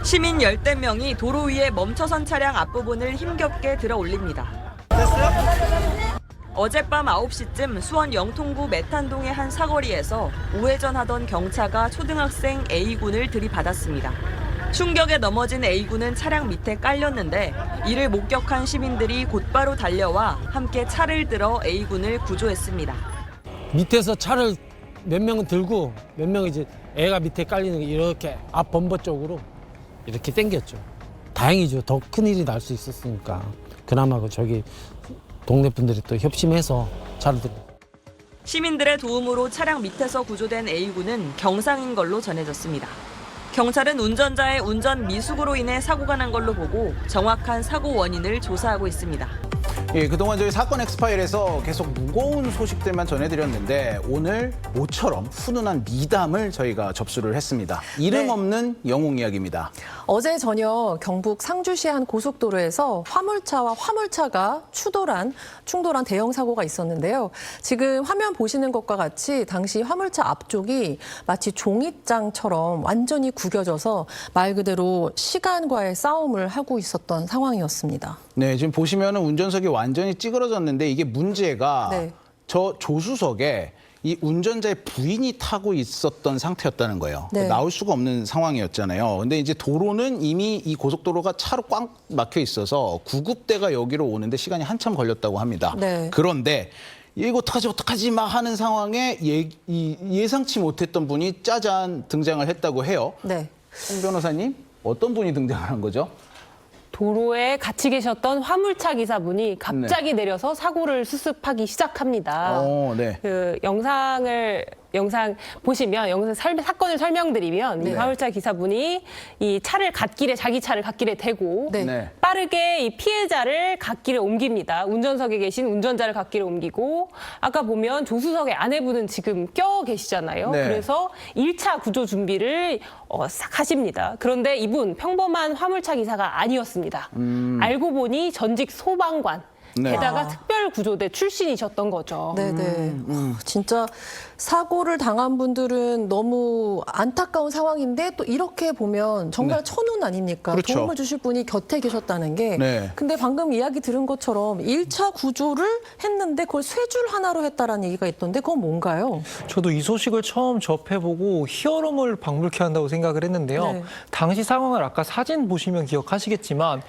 시민 열댓 명이 도로 위에 멈춰선 차량 앞부분을 힘겹게 들어 올립니다. 어젯밤 9시쯤 수원 영통구 메탄동의 한 사거리에서 우회전하던 경차가 초등학생 A군을 들이받았습니다. 충격에 넘어진 A군은 차량 밑에 깔렸는데 이를 목격한 시민들이 곧바로 달려와 함께 차를 들어 A군을 구조했습니다. 밑에서 차를 몇 명은 들고 몇 명은 이제 애가 밑에 깔리는 게 이렇게 앞 범버 쪽으로 이렇게 당겼죠. 다행이죠. 더 큰일이 날 수 있었으니까. 그나마 저기 동네 분들이 또 협심해서 차를 들고. 시민들의 도움으로 차량 밑에서 구조된 A군은 경상인 걸로 전해졌습니다. 경찰은 운전자의 운전 미숙으로 인해 사고가 난 걸로 보고 정확한 사고 원인을 조사하고 있습니다. 예, 그동안 저희 사건 엑스파일에서 계속 무거운 소식들만 전해드렸는데 오늘 모처럼 훈훈한 미담을 저희가 접수를 했습니다. 이름 없는 영웅 이야기입니다. 어제 저녁 경북 상주시 한 고속도로에서 화물차와 화물차가 충돌한 대형 사고가 있었는데요. 지금 화면 보시는 것과 같이 당시 화물차 앞쪽이 마치 종잇장처럼 완전히 구겨져서 말 그대로 시간과의 싸움을 하고 있었던 상황이었습니다. 네, 지금 보시면은 운전석이 완전히 찌그러졌는데 이게 문제가 저 조수석에 이 운전자의 부인이 타고 있었던 상태였다는 거예요. 나올 수가 없는 상황이었잖아요. 근데 이제 도로는 이미 이 고속도로가 차로 꽉 막혀 있어서 구급대가 여기로 오는데 시간이 한참 걸렸다고 합니다. 그런데 이거 어떡하지 막 하는 상황에 예상치 못했던 분이 짜잔 등장을 했다고 해요. 홍 변호사님, 어떤 분이 등장한 거죠? 도로에 같이 계셨던 화물차 기사분이 갑자기 내려서 사고를 수습하기 시작합니다. 그 영상 보시면 사건을 설명드리면 이 화물차 기사분이 이 차를 자기 차를 갓길에 대고 빠르게 이 피해자를 갓길에 옮깁니다. 운전석에 계신 운전자를 갓길에 옮기고 아까 보면 조수석의 아내분은 지금 껴 계시잖아요. 그래서 1차 구조 준비를 싹 하십니다. 그런데 이분 평범한 화물차 기사가 아니었습니다. 알고 보니 전직 소방관. 게다가 특별구조대 출신이셨던 거죠. 진짜 사고를 당한 분들은 너무 안타까운 상황인데 또 이렇게 보면 정말 천운 아닙니까? 도움을 주실 분이 곁에 계셨다는 게. 근데 방금 이야기 들은 것처럼 1차 구조를 했는데 그걸 쇠줄 하나로 했다라는 얘기가 있던데 그건 뭔가요? 저도 이 소식을 처음 접해보고 히어로물 방불케 한다고 생각을 했는데요. 당시 상황을 아까 사진 보시면 기억하시겠지만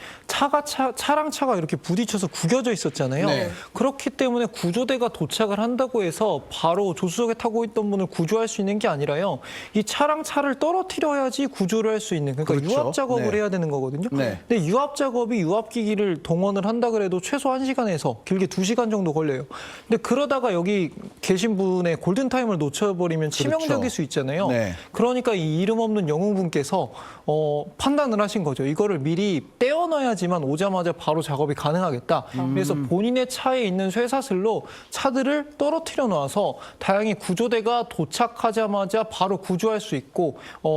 차랑 차가 이렇게 부딪혀서 구겨져 있었잖아요. 그렇기 때문에 구조대가 도착을 한다고 해서 바로 조수석에 타고 있던 분을 구조할 수 있는 게 아니라요. 이 차랑 차를 떨어뜨려야지 구조를 할 수 있는, 그러니까 유압 작업을 해야 되는 거거든요. 근데 유압 작업이 유압기기를 동원을 한다 그래도 최소 1시간에서 길게 2시간 정도 걸려요. 근데 그러다가 여기 계신 분의 골든타임을 놓쳐버리면 치명적일 수 있잖아요. 그러니까 이 이름 없는 영웅분께서 판단을 하신 거죠. 이거를 미리 떼어놔야지만 오자마자 바로 작업이 가능하겠다. 그래서 본인의 차에 있는 쇠사슬로 차들을 떨어뜨려 놔서 다행히 구조대가 도착하자마자 바로 구조할 수 있고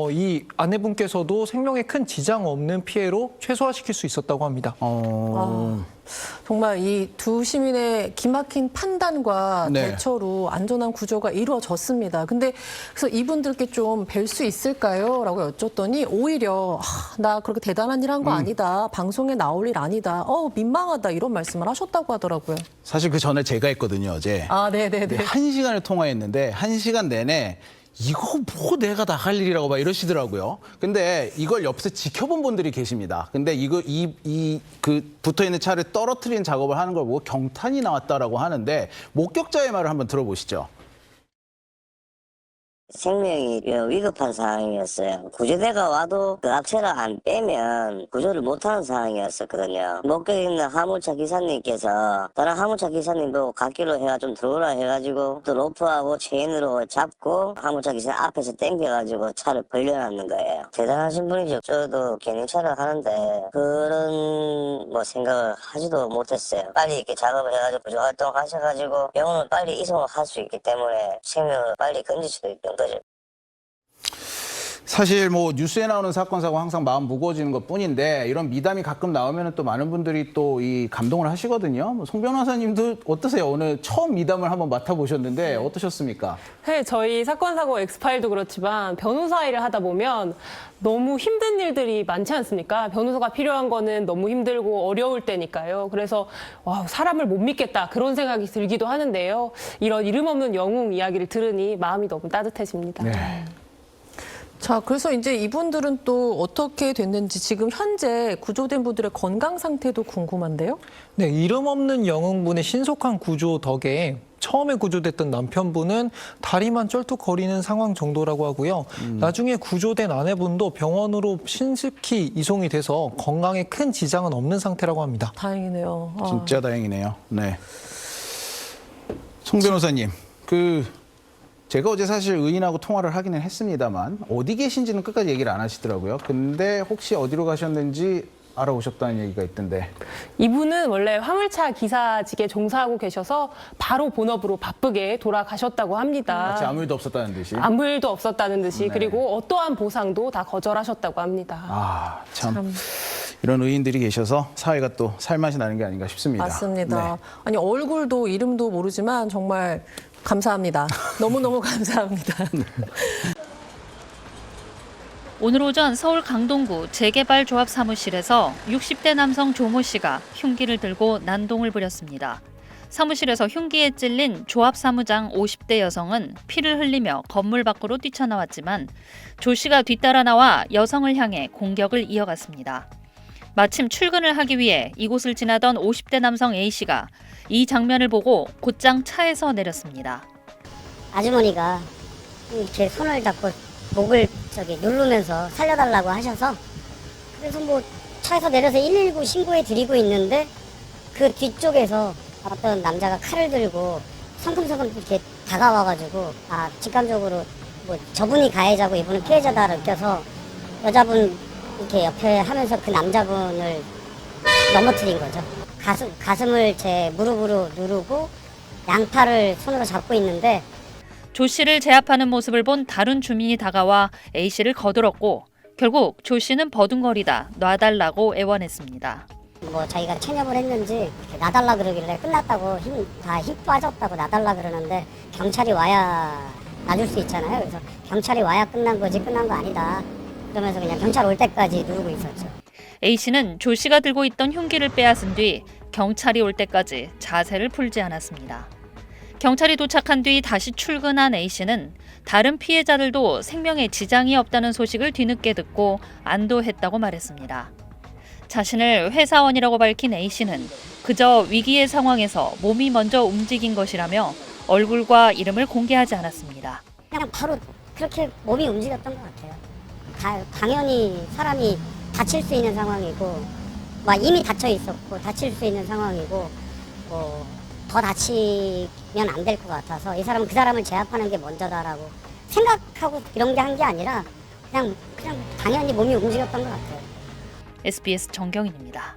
이 아내분께서도 생명에 큰 지장 없는 피해로 최소화시킬 수 있었다고 합니다. 정말 이 두 시민의 기막힌 판단과 대처로 안전한 구조가 이루어졌습니다. 근데 그래서 이분들께 좀 뵐 수 있을까요? 라고 여쭸더니 오히려 나 그렇게 대단한 일 한 거 아니다. 방송에 나올 일 아니다. 민망하다. 이런 말씀을 하셨다고 하더라고요. 사실 그 전에 제가 했거든요, 어제. 1시간을 통화했는데 1시간 내내 이거 뭐 내가 다 할 일이라고 막 이러시더라고요. 근데 이걸 옆에서 지켜본 분들이 계십니다. 근데 그 붙어 있는 차를 떨어뜨리는 작업을 하는 걸 보고 경탄이 나왔다라고 하는데 목격자의 말을 한번 들어보시죠. 생명이 위급한 상황이었어요. 구조대가 와도 그 악체를 안 빼면 구조를 못하는 상황이었었거든요. 목격 있는 화물차 기사님께서 다른 화물차 기사님 보고 갓길로 좀 들어오라 해가지고 또 로프하고 체인으로 잡고 화물차 기사 앞에서 당겨가지고 차를 벌려놨는 거예요. 대단하신 분이죠. 저도 견인차를 하는데 그런 생각을 하지도 못했어요. 빨리 이렇게 작업을 해가지고 구조 활동하셔가지고 병원을 빨리 이송을 할 수 있기 때문에 생명을 빨리 건질 수도 있던 거죠. 사실 뭐 뉴스에 나오는 사건 사고 항상 마음 무거워지는 것뿐인데 이런 미담이 가끔 나오면 또 많은 분들이 또 이 감동을 하시거든요. 송 변호사님도 어떠세요? 오늘 처음 미담을 한번 맡아보셨는데 어떠셨습니까? 네, 저희 사건 사고 엑스파일도 그렇지만 변호사 일을 하다 보면 너무 힘든 일들이 많지 않습니까? 변호사가 필요한 거는 너무 힘들고 어려울 때니까요. 그래서 와, 사람을 못 믿겠다 그런 생각이 들기도 하는데요. 이런 이름 없는 영웅 이야기를 들으니 마음이 너무 따뜻해집니다. 네. 자, 그래서 이제 이분들은 또 어떻게 됐는지 지금 현재 구조된 분들의 건강 상태도 궁금한데요. 네, 이름 없는 영웅분의 신속한 구조 덕에 처음에 구조됐던 남편분은 다리만 쩔뚝거리는 상황 정도라고 하고요. 나중에 구조된 아내분도 병원으로 신속히 이송이 돼서 건강에 큰 지장은 없는 상태라고 합니다. 다행이네요. 진짜 다행이네요. 네. 송 변호사님, 제가 어제 사실 의인하고 통화를 하기는 했습니다만 어디 계신지는 끝까지 얘기를 안 하시더라고요. 근데 혹시 어디로 가셨는지 알아오셨다는 얘기가 있던데. 이분은 원래 화물차 기사직에 종사하고 계셔서 바로 본업으로 바쁘게 돌아가셨다고 합니다. 마치 아무 일도 없었다는 듯이. 아무 일도 없었다는 듯이 네. 그리고 어떠한 보상도 다 거절하셨다고 합니다. 아, 참. 이런 의인들이 계셔서 사회가 또 살맛이 나는 게 아닌가 싶습니다. 맞습니다. 네. 아니 얼굴도 이름도 모르지만 정말 감사합니다. 너무너무 감사합니다. 오늘 오전 서울 강동구 재개발조합 사무실에서 60대 남성 조모 씨가 흉기를 들고 난동을 부렸습니다. 사무실에서 흉기에 찔린 조합 사무장 50대 여성은 피를 흘리며 건물 밖으로 뛰쳐나왔지만 조 씨가 뒤따라 나와 여성을 향해 공격을 이어갔습니다. 마침 출근을 하기 위해 이곳을 지나던 50대 남성 A 씨가 이 장면을 보고 곧장 차에서 내렸습니다. 아주머니가 이렇게 손을 잡고 목을 누르면서 살려달라고 하셔서 그래서 뭐 차에서 내려서 119 신고해 드리고 있는데 그 뒤쪽에서 어떤 남자가 칼을 들고 성큼성큼 이렇게 다가와가지고 직감적으로 뭐 저분이 가해자고 이분은 피해자다 느껴서 여자분 이렇게 옆에 하면서 그 남자분을 넘어뜨린 거죠. 가슴을 제 무릎으로 누르고 양팔을 손으로 잡고 있는데 조 씨를 제압하는 모습을 본 다른 주민이 다가와 A 씨를 거들었고 결국 조 씨는 버둥거리다 놔달라고 애원했습니다. 뭐 자기가 체념을 했는지 놔달라 그러길래 끝났다고 힘 빠졌다고 놔달라 그러는데 경찰이 와야 놔줄 수 있잖아요. 그래서 경찰이 와야 끝난 거지 끝난 거 아니다. 그러면서 그냥 경찰 올 때까지 누르고 있었죠. A 씨는 조 씨가 들고 있던 흉기를 빼앗은 뒤 경찰이 올 때까지 자세를 풀지 않았습니다. 경찰이 도착한 뒤 다시 출근한 A 씨는 다른 피해자들도 생명에 지장이 없다는 소식을 뒤늦게 듣고 안도했다고 말했습니다. 자신을 회사원이라고 밝힌 A 씨는 그저 위기의 상황에서 몸이 먼저 움직인 것이라며 얼굴과 이름을 공개하지 않았습니다. 그냥 바로 그렇게 몸이 움직였던 것 같아요. 당연히 사람이 다칠 수 있는 상황이고 이미 다쳐 있었고 다칠 수 있는 상황이고 더 다치면 안 될 것 같아서 이 사람은 그 사람을 제압하는 게 먼저다라고 생각하고 이런 게 한 게 아니라 그냥 당연히 몸이 움직였던 것 같아요. SBS 정경인입니다.